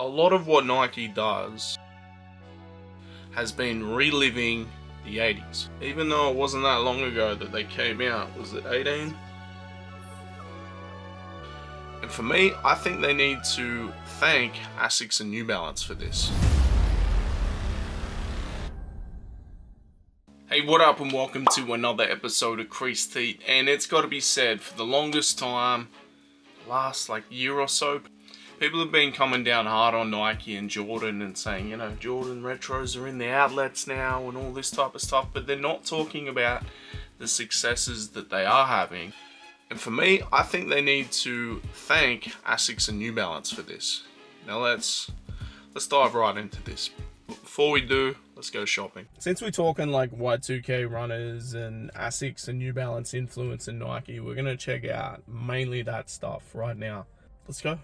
a lot of what Nike does has been reliving the 80s. Even though it wasn't that long ago that they came out, was it 18? And for me, I think they need to thank ASICS and New Balance for this. Hey, what up and welcome to another episode of Creased Heat. And it's got to be said, for the longest time, last year or so, people have been coming down hard on Nike and Jordan and saying, you know, Jordan retros are in the outlets now and all this type of stuff, but they're not talking about the successes that they are having. And for me, I think they need to thank ASICS and New Balance for this. Now let's dive right into this. But before we do, let's go shopping. Since we're talking like Y2K runners and ASICS and New Balance influence in Nike, we're gonna check out mainly that stuff right now. Let's go.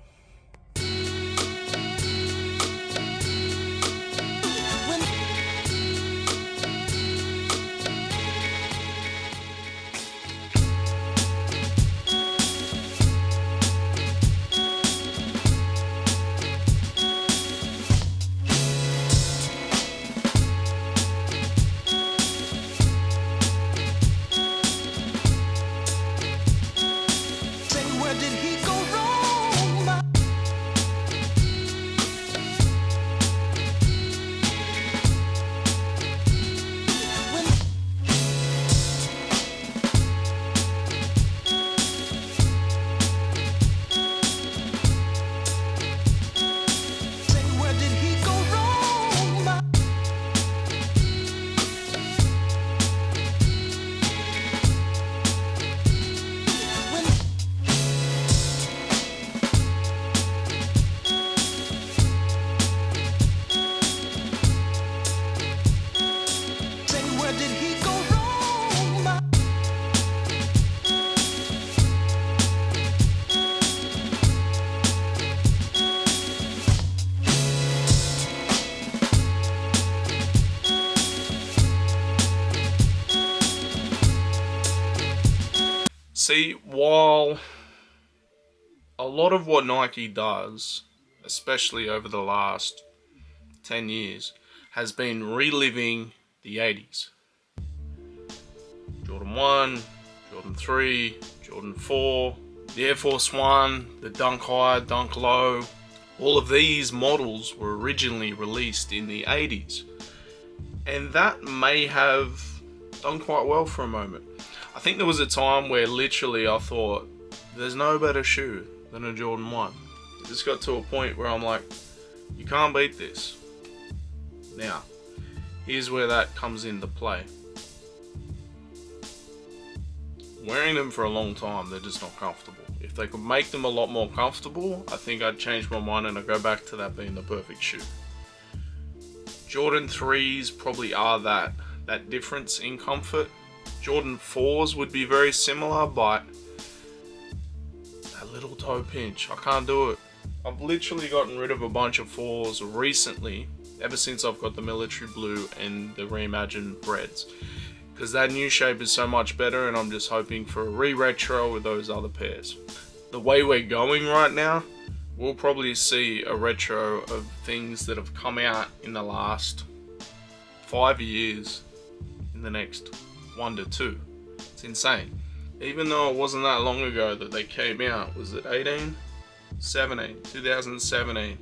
See, while a lot of what Nike does, especially over the last 10 years, has been reliving the 80s. Jordan 1, Jordan 3, Jordan 4, the Air Force 1, the Dunk High, Dunk Low. All of these models were originally released in the 80s. And that may have done quite well for a moment. I think there was a time where literally I thought, there's no better shoe than a Jordan 1. It just got to a point where I'm like, you can't beat this. Now, here's where that comes into play. Wearing them for a long time, they're just not comfortable. If they could make them a lot more comfortable, I think I'd change my mind and I'd go back to that being the perfect shoe. Jordan 3s probably are that difference in comfort. Jordan 4s would be very similar, but that little toe pinch, I can't do it. I've literally gotten rid of a bunch of 4s recently, ever since I've got the military blue and the reimagined Reds, because that new shape is so much better, and I'm just hoping for a re-retro with those other pairs. The way we're going right now, we'll probably see a retro of things that have come out in the last 5 years in the next 1 to 2. It's insane. Even though it wasn't that long ago that they came out, was it 18? 17, 2017.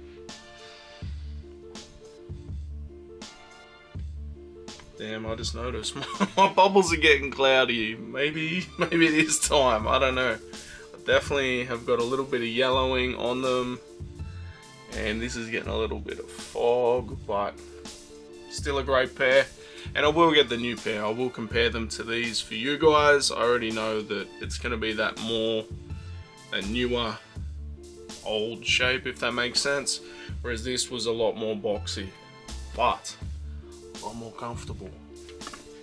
Damn, I just noticed my bubbles are getting cloudy. Maybe this time, I don't know. I definitely have got a little bit of yellowing on them, and this is getting a little bit of fog, but still a great pair. And I will get the new pair. I will compare them to these for you guys. I already know that it's going to be that newer, old shape, if that makes sense. Whereas this was a lot more boxy, but a lot more comfortable.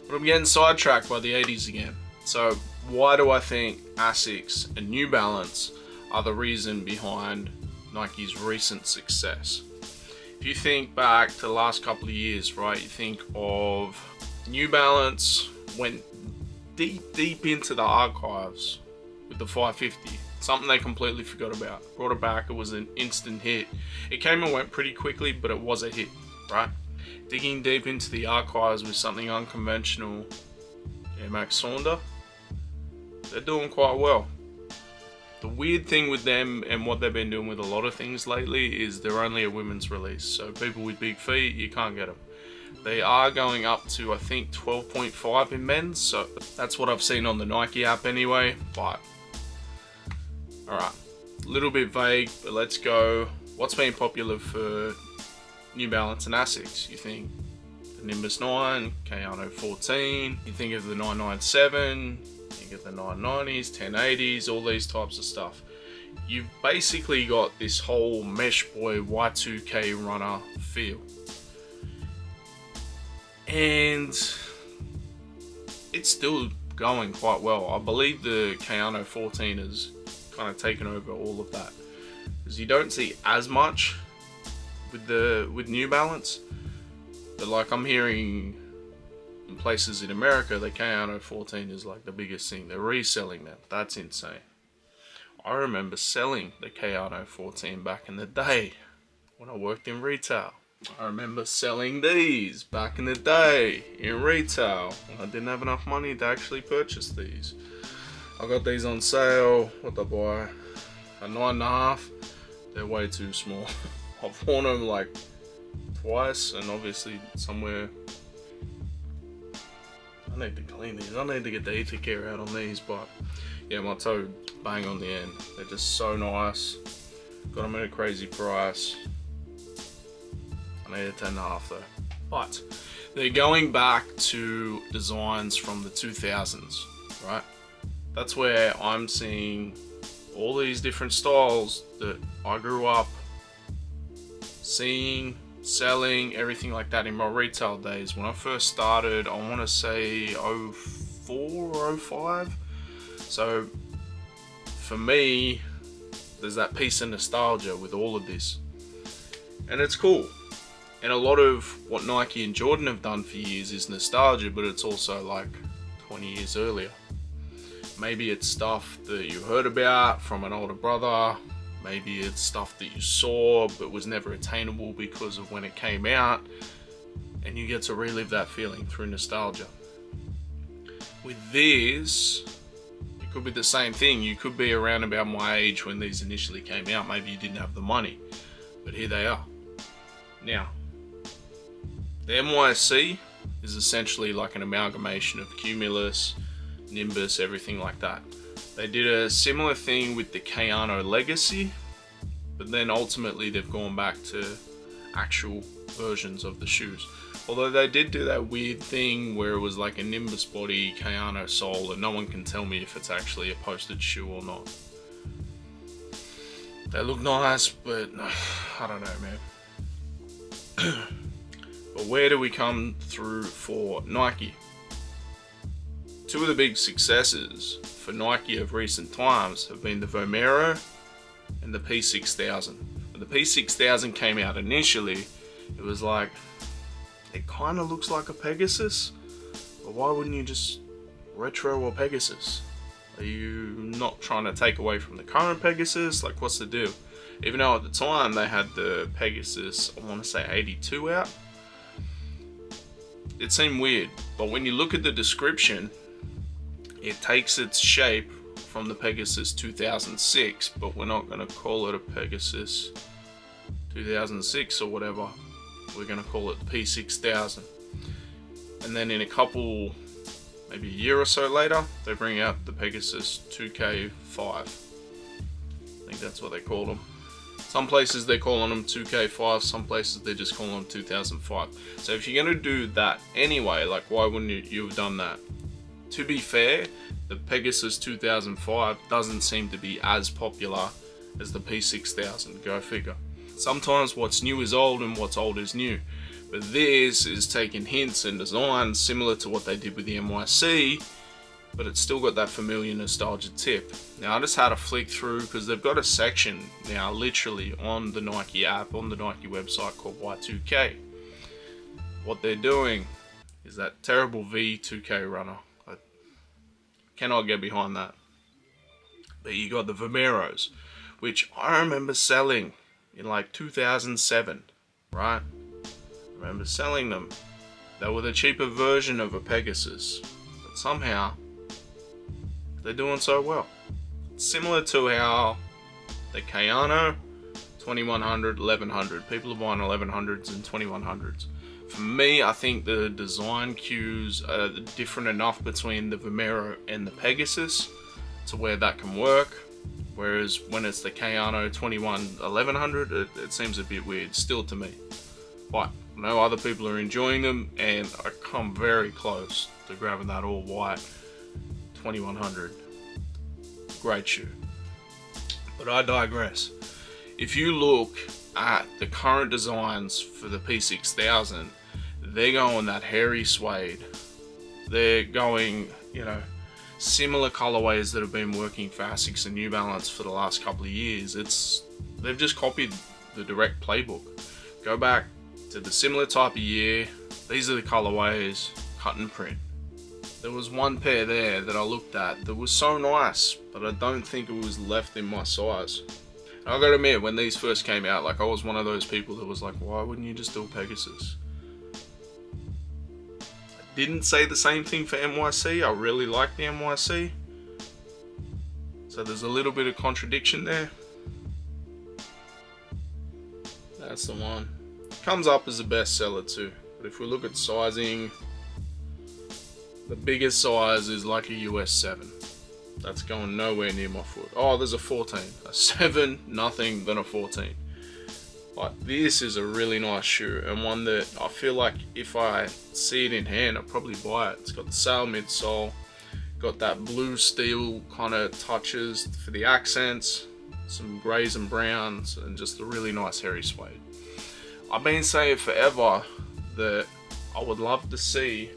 But I'm getting sidetracked by the 80s again. So why do I think ASICS and New Balance are the reason behind Nike's recent success? If you think back to the last couple of years, right, you think of New Balance went deep into the archives with the 550. Something they completely forgot about. Brought it back, it was an instant hit. It came and went pretty quickly, but it was a hit, right? Digging deep into the archives with something unconventional, Air Max Saunder, they're doing quite well. The weird thing with them and what they've been doing with a lot of things lately is they're only a women's release. So people with big feet, you can't get them. They are going up to, I think, 12.5 in men's. So that's what I've seen on the Nike app anyway. But, alright, a little bit vague, but let's go. What's been popular for New Balance and ASICS? You think the Nimbus 9, Kayano 14, you think of the 997, you get the 990s, 1080s, all these types of stuff. You've basically got this whole Mesh Boy Y2K runner feel. And it's still going quite well. I believe the Kayano 14 has kind of taken over all of that. Because you don't see as much with New Balance. But like I'm hearing in places in America, the Kayano 14 is like the biggest thing. They're reselling that. That's insane. I remember selling the Kayano 14 back in the day when I worked in retail. I remember selling these back in the day in retail when I didn't have enough money to actually purchase these. I got these on sale. What did I buy? A 9.5. They're way too small. I've worn them like twice, and obviously somewhere. I need to clean these. I need to get the ether care out on these, but yeah, my toe bang on the end. They're just so nice. Got them at a crazy price. I need a 10.5 though. But they're going back to designs from the 2000s, right? That's where I'm seeing all these different styles that I grew up seeing, selling, everything like that in my retail days. When I first started, I want to say 04 or 05. So for me, there's that piece of nostalgia with all of this. And it's cool. And a lot of what Nike and Jordan have done for years is nostalgia, but it's also like 20 years earlier. Maybe it's stuff that you heard about from an older brother. Maybe it's stuff that you saw but was never attainable because of when it came out. And you get to relive that feeling through nostalgia. With this, it could be the same thing. You could be around about my age when these initially came out. Maybe you didn't have the money, but here they are. Now, the NYC is essentially like an amalgamation of Cumulus, Nimbus, everything like that. They did a similar thing with the Kayano Legacy, but then ultimately they've gone back to actual versions of the shoes. Although they did do that weird thing where it was like a Nimbus body, Kayano sole, and no one can tell me if it's actually a posted shoe or not. They look nice, but I don't know, man. But where do we come through for Nike? Two of the big successes for Nike of recent times have been the Vomero and the P6000. When the P6000 came out initially, it was like, it kind of looks like a Pegasus, but why wouldn't you just retro a Pegasus? Are you not trying to take away from the current Pegasus? Like, what's the deal? Even though at the time they had the Pegasus, I want to say 82 out. It seemed weird, but when you look at the description, it takes its shape from the Pegasus 2006, but we're not going to call it a Pegasus 2006 or whatever. We're going to call it the P6000. And then in a couple, maybe a year or so later, they bring out the Pegasus 2K5. I think that's what they call them. Some places they're calling them 2K5, some places they're just calling them 2005. So if you're going to do that anyway, like why wouldn't you have done that? To be fair, the Pegasus 2005 doesn't seem to be as popular as the P6000, go figure. Sometimes what's new is old and what's old is new. But this is taking hints and designs similar to what they did with the NYC, but it's still got that familiar nostalgia tip. Now I just had to flick through because they've got a section now literally on the Nike app, on the Nike website called Y2K. What they're doing is that terrible V2K runner. I cannot get behind that. But you got the Vomeros, which I remember selling in like 2007, right? I remember selling them. They were the cheaper version of a Pegasus, but somehow they're doing so well. Similar to how the Kayano 2100, 1100, people are buying 1100s and 2100s. For me, I think the design cues are different enough between the Vomero and the Pegasus to where that can work. Whereas when it's the Kayano 21 1100, it seems a bit weird still to me. But I know other people are enjoying them, and I come very close to grabbing that all white 2100. Great shoe. But I digress. If you look at the current designs for the P6000, they're going that hairy suede. They're going, you know, similar colorways that have been working for ASICS and New Balance for the last couple of years. They've just copied the direct playbook. Go back to the similar type of year. These are the colorways, cut and print. There was one pair there that I looked at that was so nice, but I don't think it was left in my size. And I gotta admit, when these first came out, like, I was one of those people that was like, why wouldn't you just do a Pegasus? I didn't say the same thing for NYC. I really like the NYC. So there's a little bit of contradiction there. That's the one. Comes up as a bestseller too. But if we look at sizing, the biggest size is like a US 7. That's going nowhere near my foot. Oh, there's a 14. A 7, nothing, then a 14. But this is a really nice shoe, and one that I feel like if I see it in hand, I'll probably buy it. It's got the sail midsole, got that blue steel kind of touches for the accents, some greys and browns, and just a really nice hairy suede. I've been saying forever that I would love to see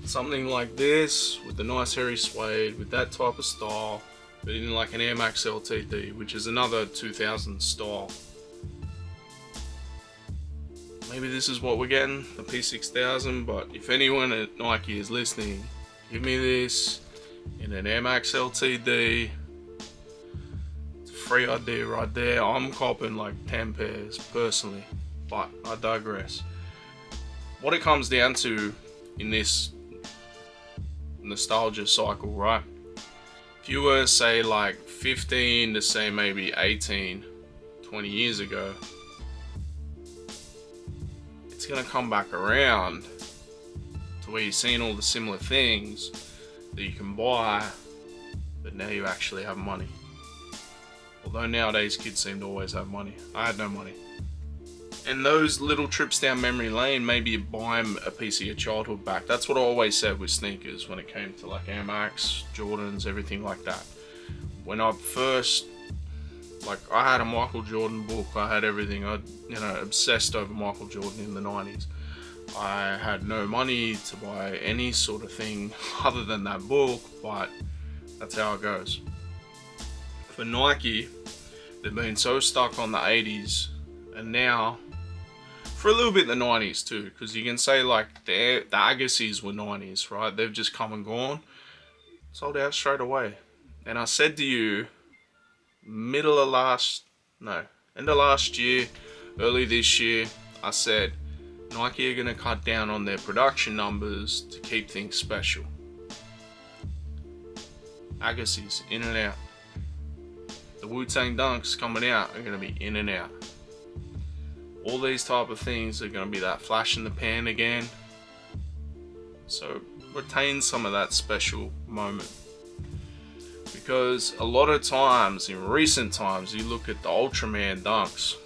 something like this with the nice hairy suede with that type of style, but in like an Air Max LTD, which is another 2000 style. Maybe this is what we're getting, the P6000, but if anyone at Nike is listening, give me this in an Air Max LTD. It's a free idea right there. I'm copping like 10 pairs personally, but I digress. What it comes down to in this nostalgia cycle, right? If you were say like 15 to say maybe 18, 20 years ago, it's gonna come back around to where you're seeing all the similar things that you can buy, but now you actually have money. Although nowadays kids seem to always have money. I had no money. And those little trips down memory lane, maybe you buy them a piece of your childhood back. That's what I always said with sneakers when it came to like Air Max, Jordans, everything like that. When I first, like, I had a Michael Jordan book, I had everything. I, obsessed over Michael Jordan in the 90s. I had no money to buy any sort of thing other than that book, but that's how it goes. For Nike, they've been so stuck on the 80s, and now for a little bit in the 90s too, because you can say like the Agassiz were 90s, right? They've just come and gone, sold out straight away. And I said to you, end of last year, early this year, I said Nike are going to cut down on their production numbers to keep things special. Agassiz, in and out. The Wu-Tang Dunks coming out are going to be in and out. All these type of things are going to be that flash in the pan again. So retain some of that special moment. Because a lot of times, in recent times, you look at the Ultraman Dunks.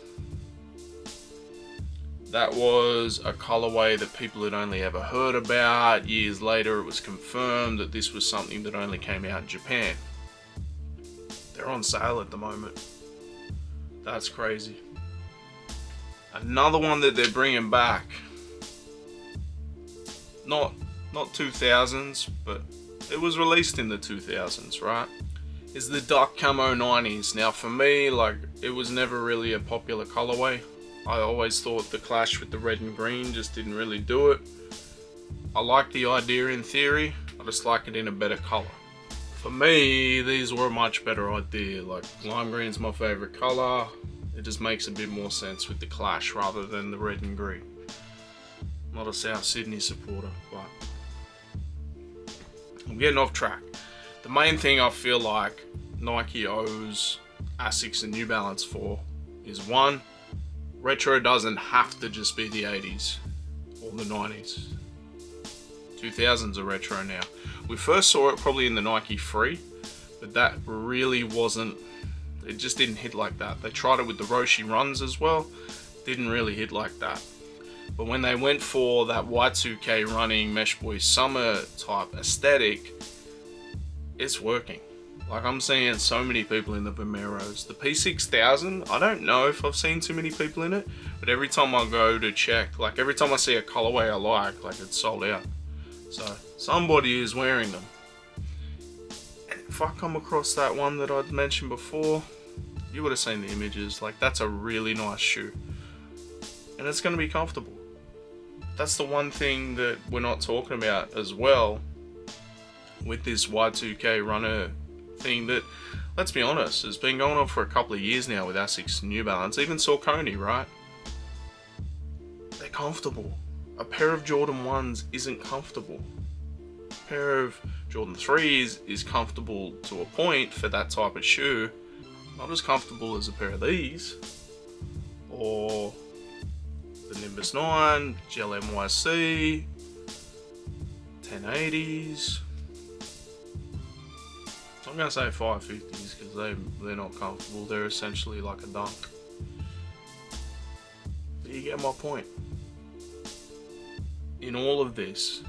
That was a colorway that people had only ever heard about. Years later, it was confirmed that this was something that only came out in Japan. They're on sale at the moment. That's crazy. Another one that they're bringing back, not 2000s, but it was released in the 2000s, right? Is the Duck Camo 90s. Now for me, like, it was never really a popular colorway. I always thought the clash with the red and green just didn't really do it. I like the idea in theory, I just like it in a better color. For me, these were a much better idea. Like, lime green's my favorite color. It just makes a bit more sense with the clash rather than the red and green. Not a South Sydney supporter, but I'm getting off track. The main thing I feel like Nike owes ASICS and New Balance for is, one, retro doesn't have to just be the 80s or the 90s. 2000s are retro now. We first saw it probably in the Nike Free, but that really wasn't, it just didn't hit like that. They tried it with the Roshi runs as well, didn't really hit like that. But when they went for that Y2K running Mesh Boy Summer type aesthetic, it's working. Like, I'm seeing so many people in the Vomeros. The P6000, I don't know if I've seen too many people in it, but every time I go to check, like every time I see a colorway I like it's sold out. So somebody is wearing them. And if I come across that one that I'd mentioned before, you would have seen the images. Like, that's a really nice shoe. And it's going to be comfortable. That's the one thing that we're not talking about as well with this Y2K runner thing that, let's be honest, has been going on for a couple of years now with ASICS and New Balance. Even Saucony, right? They're comfortable. A pair of Jordan 1s isn't comfortable. A pair of Jordan 3s is comfortable to a point for that type of shoe. Not as comfortable as a pair of these. Or the Nimbus 9, Gel NYC, 1080s. I'm going to say 550s because they're not comfortable. They're essentially like a dunk. But you get my point. In all of this,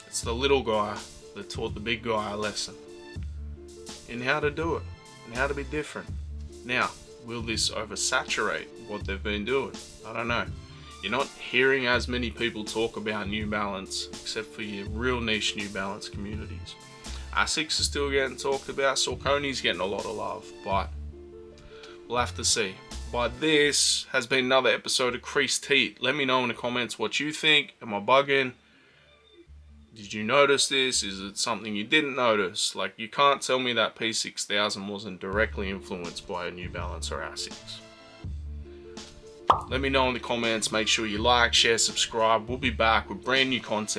it's the little guy that taught the big guy a lesson in how to do it and how to be different. Now, will this oversaturate what they've been doing? I don't know. You're not hearing as many people talk about New Balance except for your real niche New Balance communities. ASICS is still getting talked about. Saucony's getting a lot of love, but we'll have to see. But this has been another episode of Creased Heat. Let me know in the comments what you think. Am I bugging? Did you notice this? Is it something you didn't notice? Like, you can't tell me that P6000 wasn't directly influenced by a New Balance or ASICS. Let me know in the comments. Make sure you like, share, subscribe. We'll be back with brand new content